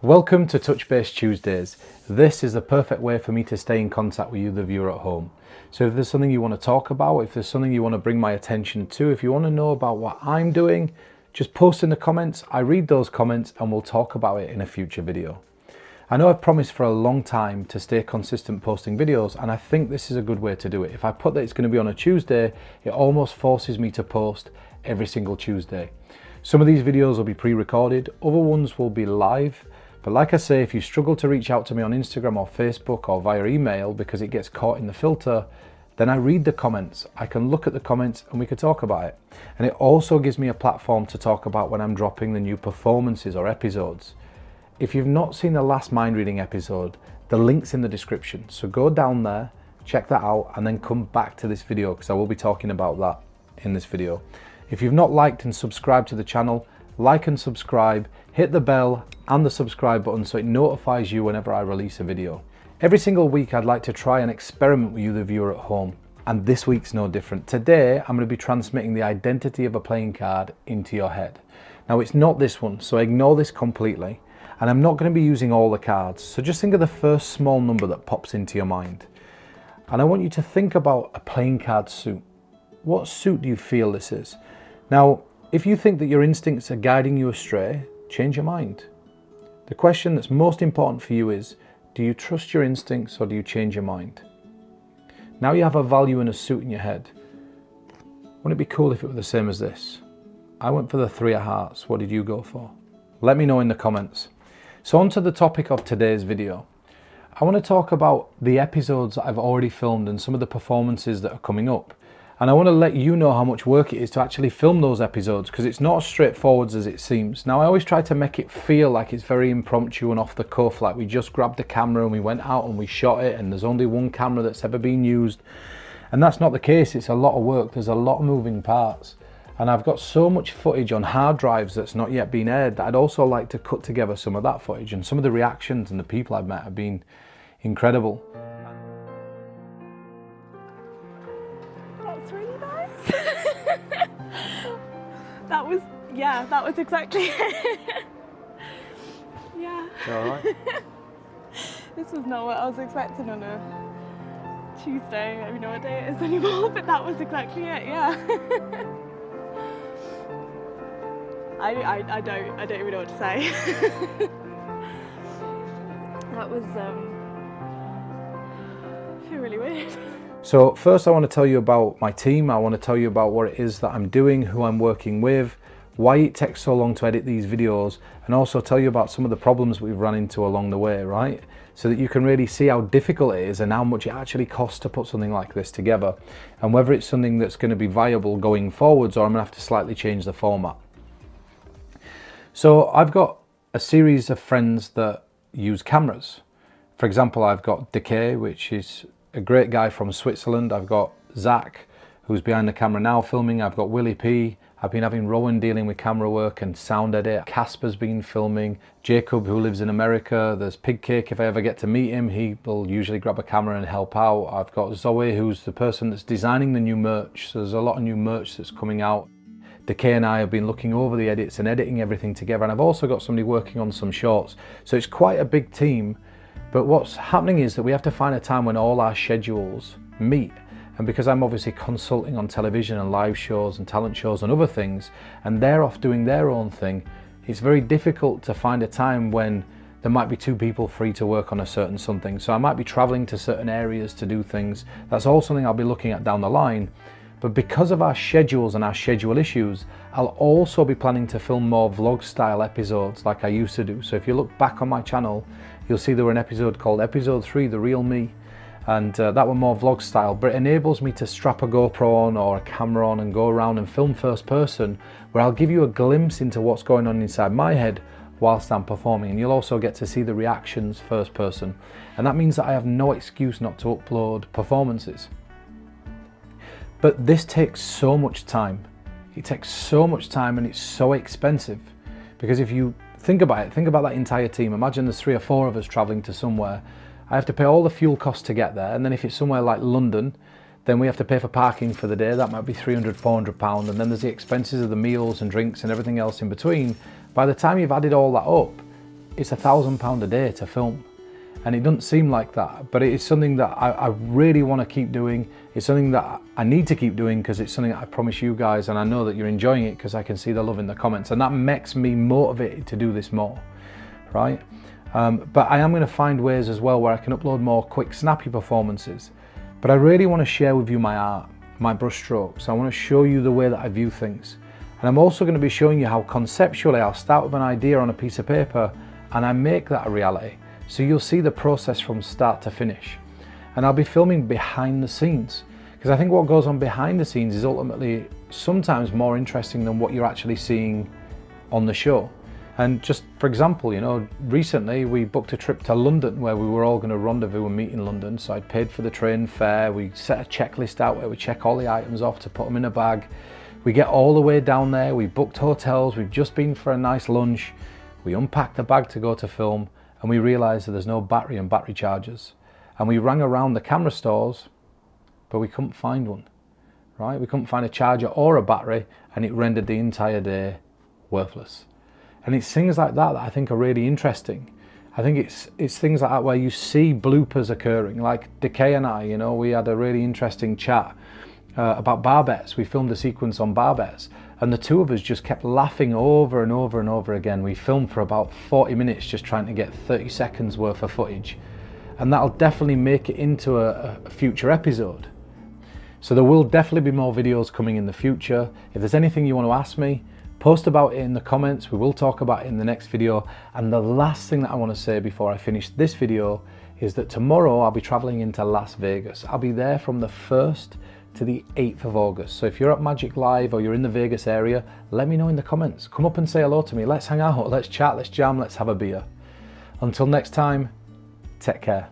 Welcome to Touch Base Tuesdays. This is the perfect way for me to stay in contact with you, the viewer at home. So if there's something you want to talk about, if there's something you want to bring my attention to, if you want to know about what I'm doing, just post in the comments. I read those comments and we'll talk about it in a future video. I know I've promised for a long time to stay consistent posting videos, and I think this is a good way to do it. If I put that it's going to be on a Tuesday, it almost forces me to post every single Tuesday. Some of these videos will be pre-recorded, other ones will be live. But like I say, if you struggle to reach out to me on Instagram or Facebook or via email because it gets caught in the filter, then I read the comments. I can look at the comments and we can talk about it. And it also gives me a platform to talk about when I'm dropping the new performances or episodes. If you've not seen the last mind reading episode, the link's in the description. So go down there, check that out, and then come back to this video because I will be talking about that in this video. If you've not liked and subscribed to the channel, like and subscribe, hit the bell and the subscribe button so it notifies you whenever I release a video. Every single week I'd like to try and experiment with you, the viewer at home, and this week's no different. Today I'm going to be transmitting the identity of a playing card into your head. Now it's not this one, so ignore this completely. And I'm not going to be using all the cards, so just think of the first small number that pops into your mind. And I want you to think about a playing card suit. What suit do you feel this is? Now, if you think that your instincts are guiding you astray, change your mind. The question that's most important for you is, do you trust your instincts or do you change your mind? Now you have a value in a suit in your head. Wouldn't it be cool if it were the same as this? I went for the 3 of hearts. What did you go for? Let me know in the comments. So on to the topic of today's video. I want to talk about the episodes that I've already filmed and some of the performances that are coming up. And I want to let you know how much work it is to actually film those episodes because it's not as straightforward as it seems. Now I always try to make it feel like it's very impromptu and off the cuff, like we just grabbed the camera and we went out and we shot it and there's only one camera that's ever been used. And that's not the case. It's a lot of work. There's a lot of moving parts. And I've got so much footage on hard drives that's not yet been aired that I'd also like to cut together some of that footage, and some of the reactions and the people I've met have been incredible. That's really nice. that was exactly it. Yeah. All right. This was not what I was expecting on a Tuesday. I don't even know what day it is anymore, but that was exactly it, yeah. I don't even know what to say. That was I feel really weird. So first I want to tell you about my team. I want to tell you about what it is that I'm doing, who I'm working with, why it takes so long to edit these videos, and also tell you about some of the problems we've run into along the way, right? So that you can really see how difficult it is and how much it actually costs to put something like this together, and whether it's something that's going to be viable going forwards or I'm going to have to slightly change the format. So I've got a series of friends that use cameras. For example, I've got Decay, which is a great guy from Switzerland. I've got Zach, who's behind the camera now filming. I've got Willie P. I've been having Rowan dealing with camera work and sound edit. Casper's been filming. Jacob, who lives in America. There's Pigcake. If I ever get to meet him, he will usually grab a camera and help out. I've got Zoe, who's the person that's designing the new merch. So there's a lot of new merch that's coming out. Decay and I have been looking over the edits and editing everything together, and I've also got somebody working on some shorts. So it's quite a big team, but what's happening is that we have to find a time when all our schedules meet. And because I'm obviously consulting on television and live shows and talent shows and other things, and they're off doing their own thing, it's very difficult to find a time when there might be 2 people free to work on a certain something. So I might be traveling to certain areas to do things. That's all something I'll be looking at down the line. But because of our schedules and our schedule issues, I'll also be planning to film more vlog style episodes like I used to do. So if you look back on my channel, you'll see there were an episode called Episode 3, The Real Me. And that were more vlog style, but it enables me to strap a GoPro on or a camera on and go around and film first person, where I'll give you a glimpse into what's going on inside my head whilst I'm performing. And you'll also get to see the reactions first person. And that means that I have no excuse not to upload performances. But this takes so much time. It takes so much time and it's so expensive. Because if you think about it, think about that entire team. Imagine there's 3 or 4 of us traveling to somewhere. I have to pay all the fuel costs to get there. And then if it's somewhere like London, then we have to pay for parking for the day. That might be £300, £400. And then there's the expenses of the meals and drinks and everything else in between. By the time you've added all that up, it's £1,000 a day to film. And it doesn't seem like that, but it is something that I really want to keep doing. It's something that I need to keep doing because it's something that I promise you guys, and I know that you're enjoying it because I can see the love in the comments, and that makes me motivated to do this more, right? But I am going to find ways as well where I can upload more quick, snappy performances. But I really want to share with you my art, my brush strokes. I want to show you the way that I view things. And I'm also going to be showing you how conceptually I'll start with an idea on a piece of paper and I make that a reality. So you'll see the process from start to finish. And I'll be filming behind the scenes, because I think what goes on behind the scenes is ultimately sometimes more interesting than what you're actually seeing on the show. And just for example, you know, recently we booked a trip to London where we were all going to rendezvous and meet in London. So I'd paid for the train fare. We set a checklist out where we check all the items off to put them in a bag. We get all the way down there. We booked hotels. We've just been for a nice lunch. We unpacked the bag to go to film. And we realised that there's no battery and battery chargers. And we rang around the camera stores, but we couldn't find one, right? We couldn't find a charger or a battery, and it rendered the entire day worthless. And it's things like that that I think are really interesting. I think it's things like that where you see bloopers occurring, like Decay and I, you know, we had a really interesting chat about Barbets. We filmed a sequence on Barbets, and the two of us just kept laughing over and over and over again. We filmed for about 40 minutes just trying to get 30 seconds worth of footage, and that'll definitely make it into a future episode. So there will definitely be more videos coming in the future. If there's anything you want to ask me, post about it in the comments. We will talk about it in the next video. And the last thing that I want to say before I finish this video is that tomorrow I'll be traveling into Las Vegas. I'll be there from the 1st to the 8th of August. So if you're at Magic Live or you're in the Vegas area, let me know in the comments. Come up and say hello to me. Let's hang out, let's chat, let's jam, let's have a beer. Until next time, take care.